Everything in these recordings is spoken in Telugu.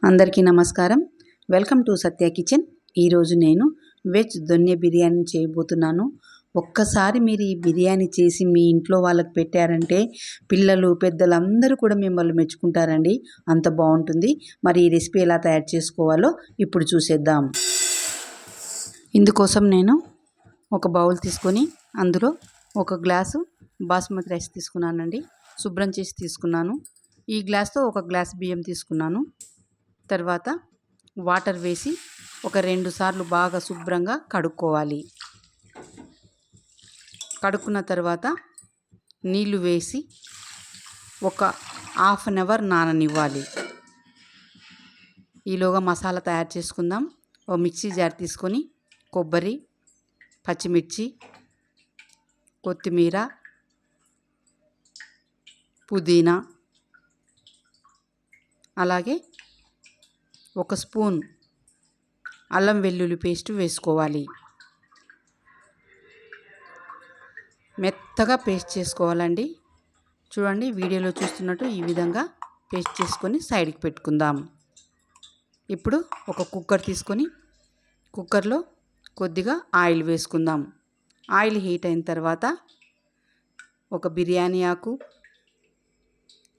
అందరికీ నమస్కారం. Welcome to Satya kitchen. ఈరోజు నేను వెజ్ దొన్నె బిర్యానీ చేయబోతున్నాను. ఒక్కసారి మీరు ఈ బిర్యానీ చేసి మీ ఇంట్లో వాళ్ళకి పెట్టారంటే పిల్లలు పెద్దలు అందరూ కూడా మిమ్మల్ని మెచ్చుకుంటారండి. అంత బాగుంటుంది. మరి ఈ రెసిపీ ఎలా తయారు చేసుకోవాలో ఇప్పుడు చూసేద్దాం. ఇందుకోసం నేను ఒక బౌల్ తీసుకొని అందులో ఒక గ్లాసు బాస్మతి రైస్ తీసుకున్నానండి. శుభ్రం చేసి తీసుకున్నాను. ఈ గ్లాస్తో ఒక గ్లాస్ బియ్యం తీసుకున్నాను. తర్వాత వాటర్ వేసి ఒక 2 సార్లు బాగా శుభ్రంగా కడుక్కోవాలి. కడుక్కున్న తర్వాత నీళ్లు వేసి ఒక ½ అన్ అవర్ నాననివ్వాలి. ఈలోగా మసాలా తయారు చేసుకుందాం. ఓ మిక్సీ జార్ తీసుకొని కొబ్బరి, పచ్చిమిర్చి, కొత్తిమీర, పుదీనా, అలాగే 1 స్పూన్ అల్లం వెల్లుల్లి పేస్ట్ వేసుకోవాలి. మెత్తగా పేస్ట్ చేసుకోవాలండి. చూడండి, వీడియోలో చూస్తున్నట్టు ఈ విధంగా పేస్ట్ చేసుకొని సైడ్కి పెట్టుకుందాం. ఇప్పుడు ఒక కుక్కర్ తీసుకొని కుక్కర్లో కొద్దిగా ఆయిల్ వేసుకుందాం. ఆయిల్ హీట్ అయిన తర్వాత ఒక బిర్యానీ ఆకు,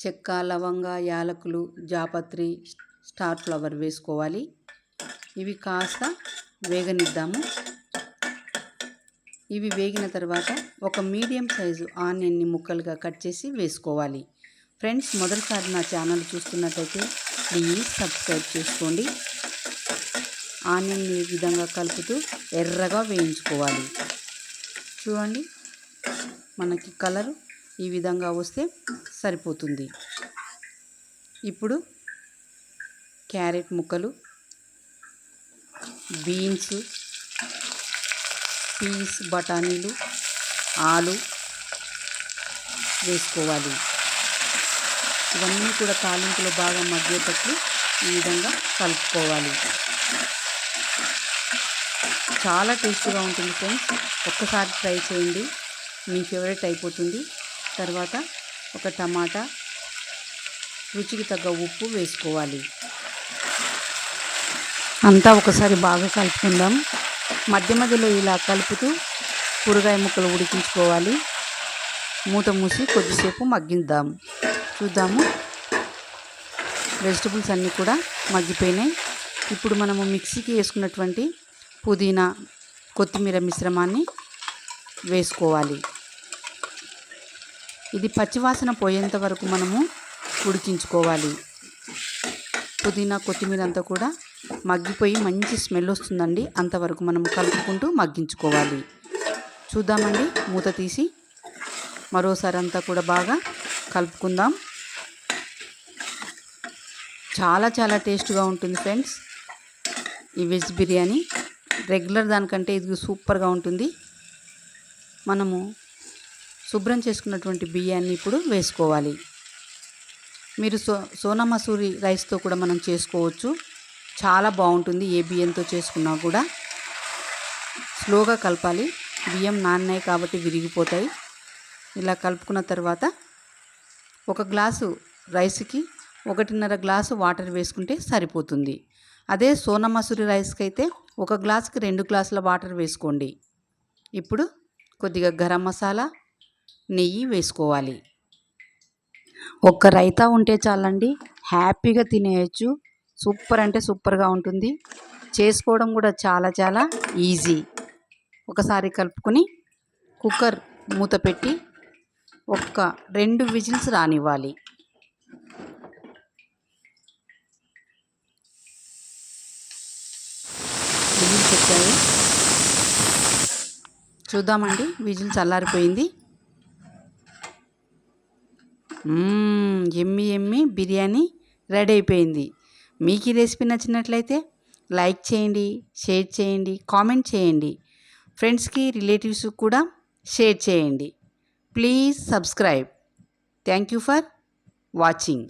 చెక్క, లవంగ, యాలకులు, జాపత్రి, స్టార్ ఫ్లవర్ వేసుకోవాలి. ఇవి కాస్త వేగనిద్దాము. ఇవి వేగిన తర్వాత ఒక మీడియం సైజు ఆనియన్ని ముక్కలుగా కట్ చేసి వేసుకోవాలి. ఫ్రెండ్స్, మొదటిసారి నా ఛానల్ చూస్తున్నట్టయితే ప్లీజ్ సబ్స్క్రైబ్ చేసుకోండి. ఆనియన్ని ఈ విధంగా కలుపుతూ ఎర్రగా వేయించుకోవాలి. చూడండి, మనకి కలర్ ఈ విధంగా వస్తే సరిపోతుంది. ఇప్పుడు క్యారెట్ ముక్కలు, బీన్స్, పీస్, బఠానీలు, ఆలు వేసుకోవాలి. ఇవన్నీ కూడా తాలింపులో బాగా మగ్గేటట్లు ఈ విధంగా కలుపుకోవాలి. చాలా టేస్టీగా ఉంటుంది ఫ్రెండ్స్. ఒక్కసారి ట్రై చేయండి, మీ ఫేవరెట్ అయిపోతుంది. తర్వాత ఒక టమాటా, రుచికి తగ్గ ఉప్పు వేసుకోవాలి. అంతా ఒకసారి బాగా కలుపుకుందాం. మధ్య మధ్యలో ఇలా కలుపుతూ కూరగాయ ముక్కలు ఉడికించుకోవాలి. మూత మూసి కొద్దిసేపు మగ్గిద్దాం. చూద్దాము, వెజిటబుల్స్ అన్నీ కూడా మగ్గిపోయినాయి. ఇప్పుడు మనము మిక్సీకి వేసుకున్నటువంటి పుదీనా, కొత్తిమీర మిశ్రమాన్ని వేసుకోవాలి. ఇది పచ్చివాసన పోయేంత వరకు మనము ఉడికించుకోవాలి. పుదీనా, కొత్తిమీర అంతా కూడా మగ్గిపోయి మంచి స్మెల్ వస్తుందండి. అంతవరకు మనం కలుపుకుంటూ మగ్గించుకోవాలి. చూద్దామండి, మూత తీసి మరోసారి అంతా కూడా బాగా కలుపుకుందాం. చాలా చాలా టేస్ట్గా ఉంటుంది ఫ్రెండ్స్ ఈ వెజ్ బిర్యానీ. రెగ్యులర్ దానికంటే ఇది సూపర్గా ఉంటుంది. మనము శుభ్రం చేసుకున్నటువంటి బియ్యాన్ని ఇప్పుడు వేసుకోవాలి. మీరు సోనా మసూరి రైస్తో కూడా మనం చేసుకోవచ్చు. చాలా బాగుంటుంది. ఏ బియ్యంతో చేసుకున్నా కూడా స్లోగా కలపాలి. బియ్యం నాన్నాయి కాబట్టి విరిగిపోతాయి. ఇలా కలుపుకున్న తర్వాత ఒక గ్లాసు రైస్కి 1.5 గ్లాసు వాటర్ వేసుకుంటే సరిపోతుంది. అదే సోనా మసూరి రైస్కి అయితే 1 గ్లాసుకి 2 గ్లాసుల వాటర్ వేసుకోండి. ఇప్పుడు కొద్దిగా గరం మసాలా, నెయ్యి వేసుకోవాలి. ఒక్క రైతా ఉంటే చాలండి, హ్యాపీగా తినేయచ్చు. సూపర్ అంటే సూపర్గా ఉంటుంది. చేసుకోవడం కూడా చాలా చాలా ఈజీ. ఒకసారి కలుపుకొని కుక్కర్ మూత పెట్టి ఒక్క 2 విజిల్స్ రానివ్వాలి. విజిల్స్ వచ్చాయి. చూద్దామండి, విజిల్ చల్లారిపోయింది. ఎమ్మి ఎమ్మి బిర్యానీ రెడీ అయిపోయింది. మీకు ఈ రెసిపీ నచ్చినట్లయితే లైక్ చేయండి, షేర్ చేయండి, కామెంట్ చేయండి. ఫ్రెండ్స్కి, రిలేటివ్స్కి కూడా షేర్ చేయండి. Please subscribe. Thank you for watching.